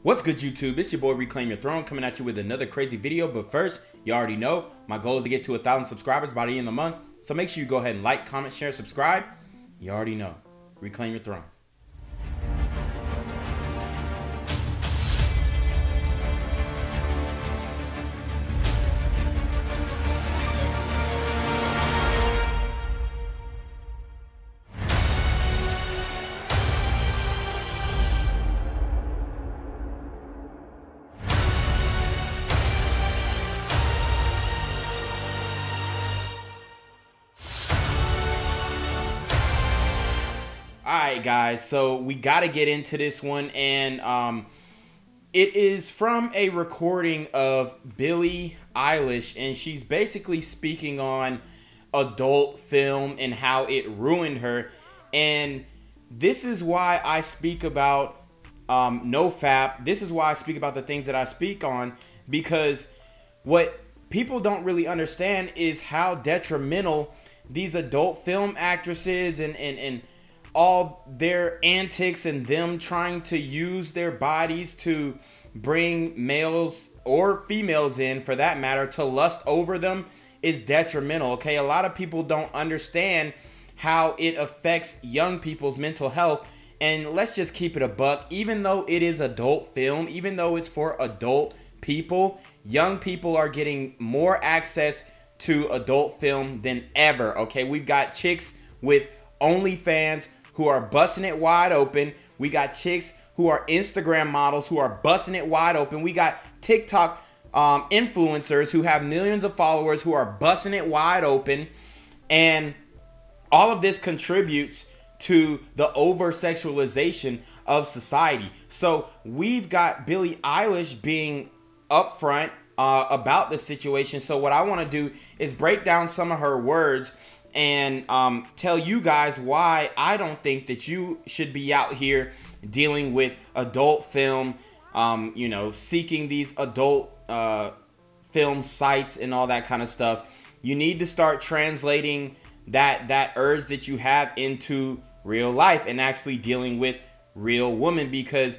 What's good, YouTube? It's your boy Reclaim Your Throne coming at you with another crazy video. But first, you already know my goal is to get to 1,000 subscribers by the end of the month. So make sure you go ahead and like, comment, share, subscribe. You already know. Reclaim your throne. Alright guys, so we got to get into this one, and it is from a recording of Billie Eilish, and she's basically speaking on adult film and how it ruined her. And this is why I speak about NoFap. This is why I speak about the things that I speak on, because what people don't really understand is how detrimental these adult film actresses and all their antics and them trying to use their bodies to bring males or females in, for that matter, to lust over them is detrimental. Okay, a lot of people don't understand how it affects young people's mental health. And let's just keep it a buck. Even though it is adult film, even though it's for adult people, young people are getting more access to adult film than ever. Okay, we've got chicks with OnlyFans who are busting it wide open. We got chicks who are Instagram models who are busting it wide open. We got TikTok influencers who have millions of followers who are busting it wide open. And all of this contributes to the over-sexualization of society. So we've got Billie Eilish being upfront about the situation. So what I want to do is break down some of her words and tell you guys why I don't think that you should be out here dealing with adult film, you know, seeking these adult film sites and all that kind of stuff. You need to start translating that urge that you have into real life and actually dealing with real women, because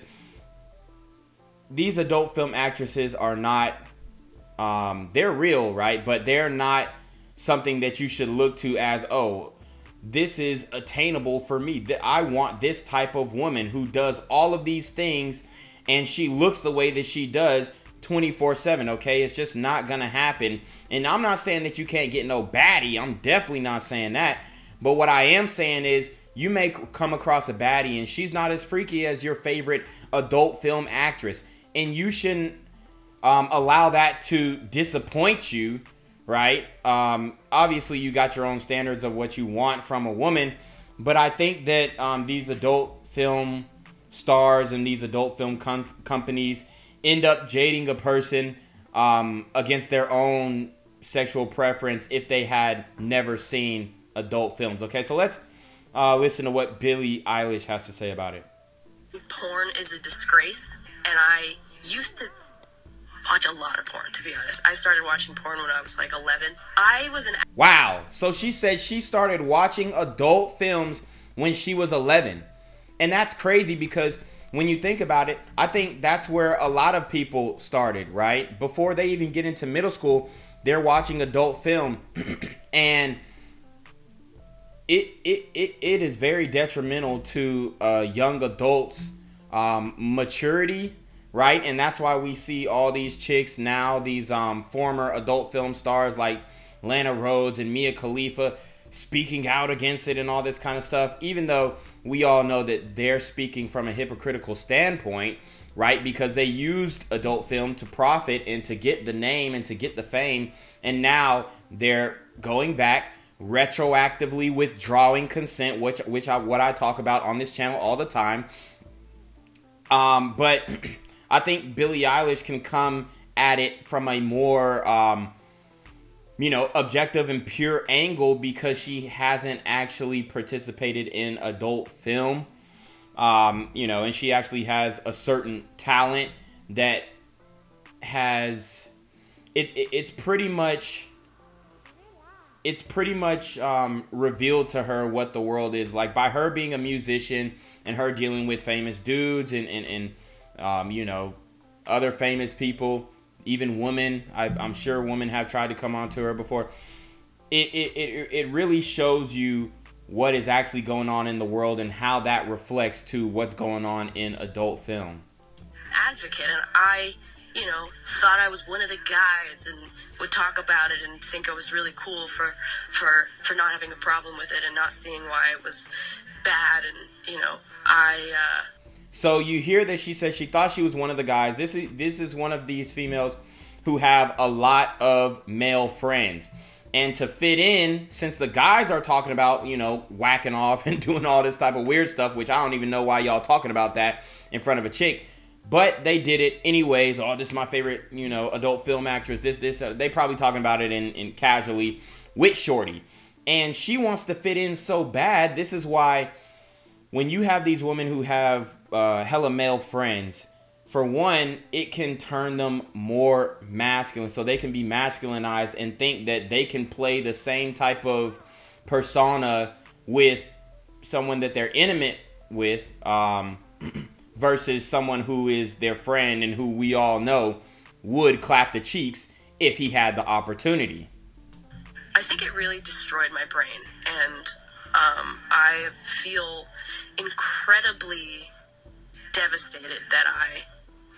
these adult film actresses are not, they're real, right? But they're not something that you should look to as, oh, this is attainable for me. I want this type of woman who does all of these things and she looks the way that she does 24/7. Okay, it's just not gonna happen. And I'm not saying that you can't get no baddie. I'm definitely not saying that. But what I am saying is, you may come across a baddie and she's not as freaky as your favorite adult film actress, and you shouldn't allow that to disappoint you, right? Obviously you got your own standards of what you want from a woman, but I think that these adult film stars and these adult film companies end up jading a person against their own sexual preference if they had never seen adult films. Okay, so let's listen to what Billie Eilish has to say about it. Porn is a disgrace, and I used to watch a lot of porn, to be honest. I started watching porn when I was like 11. I was an... Wow. So she said she started watching adult films when she was 11. And that's crazy, because when you think about it, I think that's where a lot of people started, right? Before they even get into middle school, they're watching adult film. And it is very detrimental to young adults' maturity, right? And that's why we see all these chicks now, these former adult film stars like Lana Rhoades and Mia Khalifa, speaking out against it and all this kind of stuff, even though we all know that they're speaking from a hypocritical standpoint, right? Because they used adult film to profit and to get the name and to get the fame, and now they're going back, retroactively withdrawing consent, what I talk about on this channel all the time. But I think Billie Eilish can come at it from a more, you know, objective and pure angle, because she hasn't actually participated in adult film, you know, and she actually has a certain talent that has, it's pretty much revealed to her what the world is like by her being a musician and her dealing with famous dudes and You know, other famous people, even women. I'm sure women have tried to come onto her before. It really shows you what is actually going on in the world and how that reflects to what's going on in adult film. Advocate, and I, you know, thought I was one of the guys and would talk about it and think it was really cool for not having a problem with it and not seeing why it was bad. And, you know, So you hear that she said she thought she was one of the guys. This is one of these females who have a lot of male friends. And to fit in, since the guys are talking about, you know, whacking off and doing all this type of weird stuff, which I don't even know why y'all talking about that in front of a chick, but they did it anyways. Oh, this is my favorite, you know, adult film actress. This. They probably talking about it in casually with Shorty. And she wants to fit in so bad. This is why when you have these women who have hella male friends, for one, it can turn them more masculine. So they can be masculinized and think that they can play the same type of persona with someone that they're intimate with versus someone who is their friend and who we all know would clap the cheeks if he had the opportunity. I think it really destroyed my brain. And I feel incredibly devastated that I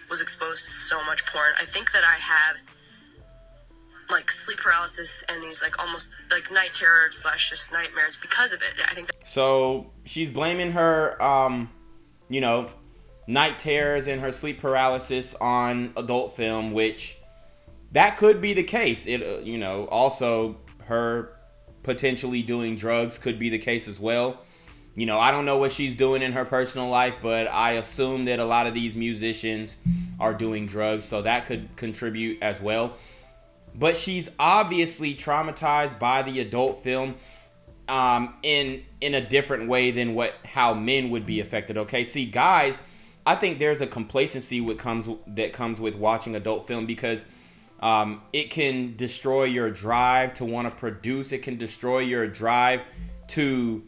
was exposed to so much porn. I think that I had like sleep paralysis and these like almost like night terror / just nightmares because of it. I think so she's blaming her you know, night terrors and her sleep paralysis on adult film, which that could be the case. It you know, also her potentially doing drugs could be the case as well. You know, I don't know what she's doing in her personal life, but I assume that a lot of these musicians are doing drugs, so that could contribute as well. But she's obviously traumatized by the adult film in a different way than how men would be affected. Okay, see, guys, I think there's a complacency that comes with watching adult film because it can destroy your drive to want to produce. It can destroy your drive to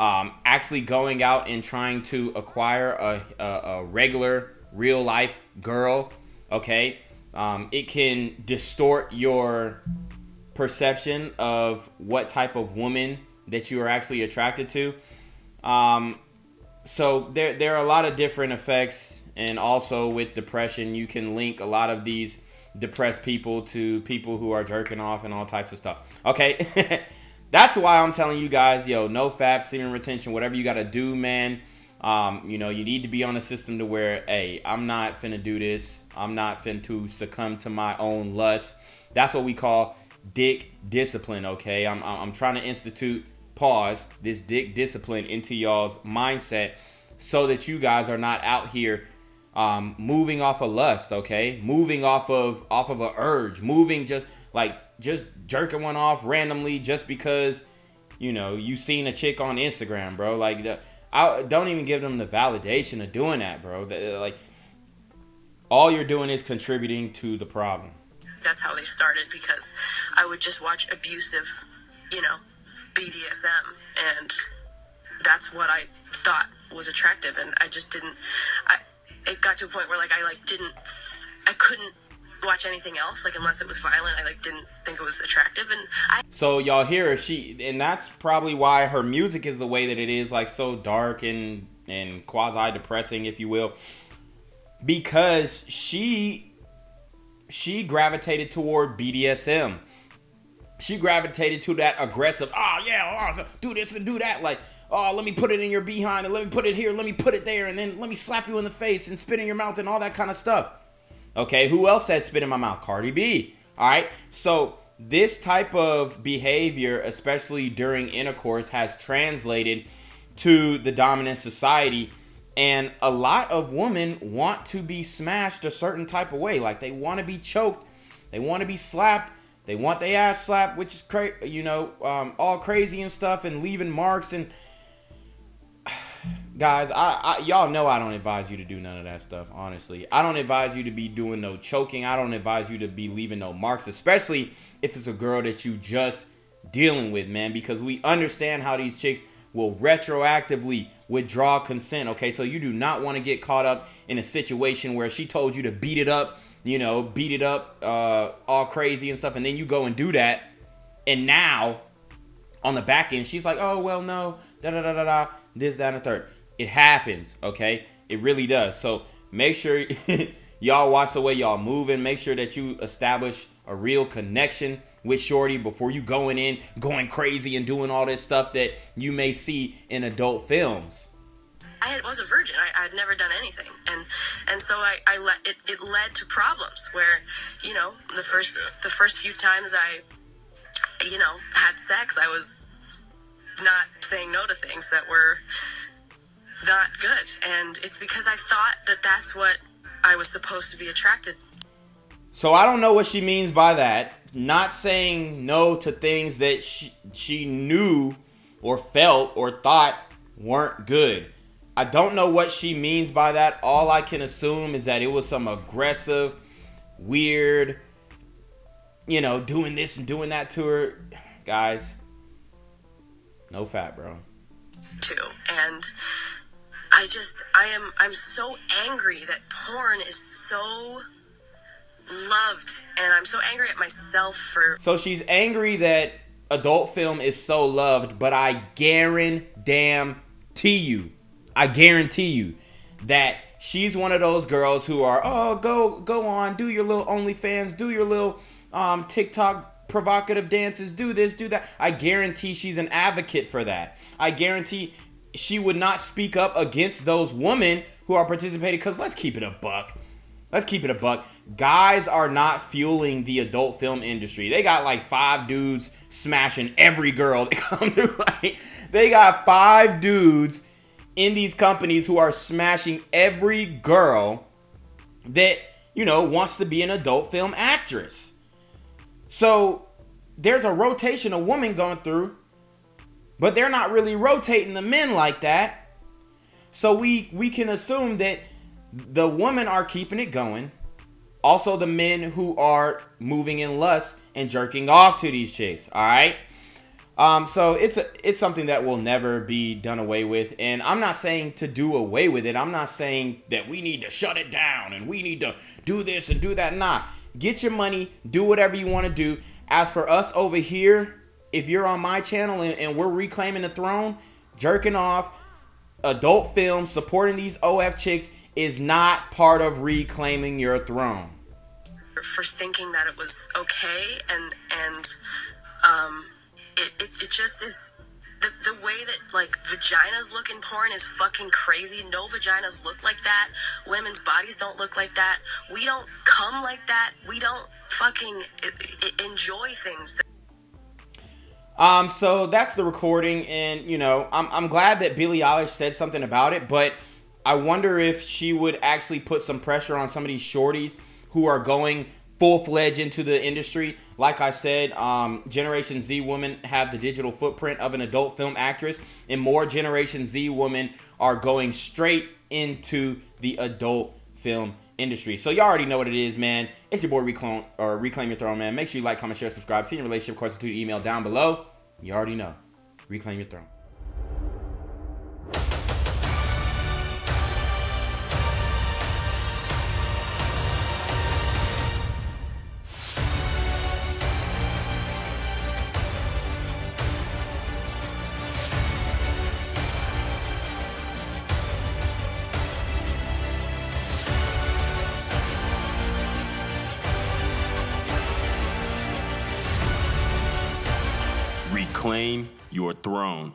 actually going out and trying to acquire a regular real life girl. Okay, it can distort your perception of what type of woman that you are actually attracted to. So there are a lot of different effects, and also with depression, you can link a lot of these depressed people to people who are jerking off and all types of stuff. Okay. That's why I'm telling you guys, yo, no fap, semen retention, whatever you got to do, man. You know, you need to be on a system to where, hey, I'm not finna do this. I'm not finna to succumb to my own lust. That's what we call dick discipline, okay? I'm trying to institute, this dick discipline into y'all's mindset so that you guys are not out here moving off of lust, okay? Moving off of an urge, moving just jerking one off randomly just because, you know, you seen a chick on Instagram, bro. Like, I don't even give them the validation of doing that, bro. Like, all you're doing is contributing to the problem. That's how they started, because I would just watch abusive, you know, BDSM, and that's what I thought was attractive, and I just didn't. It got to a point where I couldn't watch anything else, like, unless it was violent. I didn't think it was attractive. And so y'all hear her, and that's probably why her music is the way that it is, like, so dark and quasi depressing, if you will, because she gravitated toward BDSM. She gravitated to that aggressive, do this and do that, like, oh, let me put it in your behind, and let me put it here, let me put it there, and then let me slap you in the face and spit in your mouth and all that kind of stuff. Okay, who else said spit in my mouth? Cardi B. All right, so this type of behavior, especially during intercourse, has translated to the dominant society, and a lot of women want to be smashed a certain type of way. Like, they want to be choked, they want to be slapped, they want their ass slapped, which is all crazy and stuff, and leaving marks. And guys, y'all know I don't advise you to do none of that stuff, honestly. I don't advise you to be doing no choking. I don't advise you to be leaving no marks, especially if it's a girl that you just dealing with, man, because we understand how these chicks will retroactively withdraw consent, okay? So you do not want to get caught up in a situation where she told you to beat it up, you know, beat it up all crazy and stuff, and then you go and do that, and now on the back end, she's like, oh, well, no, da-da-da-da-da, this, that, and the third. It happens, okay? It really does. So make sure y'all watch the way y'all moving. Make sure that you establish a real connection with shorty before you going crazy and doing all this stuff that you may see in adult films. I was a virgin. I had never done anything, and so it led to problems where, you know, the first few times I, you know, had sex, I was not saying no to things that were not good, and it's because I thought that that's what I was supposed to be attracted. So I don't know what she means by that. Not saying no to things that she knew or felt or thought weren't good. I don't know what she means by that. All I can assume is that it was some aggressive, weird, you know, doing this and doing that to her. Guys, no fat, bro. Too. And I'm so angry that porn is so loved, and I'm so angry at myself for... So she's angry that adult film is so loved, but I guarantee you that she's one of those girls who are, oh, go on, do your little OnlyFans, do your little TikTok provocative dances, do this, do that. I guarantee she's an advocate for that. I guarantee she would not speak up against those women who are participating, because let's keep it a buck. Let's keep it a buck. Guys are not fueling the adult film industry. They got like 5 dudes smashing every girl they come through. Like, they got 5 dudes in these companies who are smashing every girl that, you know, wants to be an adult film actress. So there's a rotation of women going through, but they're not really rotating the men like that. So we can assume that the women are keeping it going. Also, the men who are moving in lust and jerking off to these chicks. All right. So it's something that will never be done away with. And I'm not saying to do away with it. I'm not saying that we need to shut it down and we need to do this and do that. Nah, get your money, do whatever you want to do. As for us over here, if you're on my channel and we're reclaiming the throne, jerking off, adult films, supporting these OF chicks is not part of reclaiming your throne. For thinking that it was okay, and it just is. The way that, like, vaginas look in porn is fucking crazy. No vaginas look like that. Women's bodies don't look like that. We don't come like that. We don't fucking enjoy things. So that's the recording, and, you know, I'm glad that Billie Eilish said something about it, but I wonder if she would actually put some pressure on some of these shorties who are going full-fledged into the industry. Like I said, Generation Z women have the digital footprint of an adult film actress, and more Generation Z women are going straight into the adult film industry. So y'all already know what it is, man. It's your boy Reclaim Your Throne, man. Make sure you like, comment, share, subscribe. See you in relationship course to the email down below. You already know. Reclaim your throne. Reclaim your throne.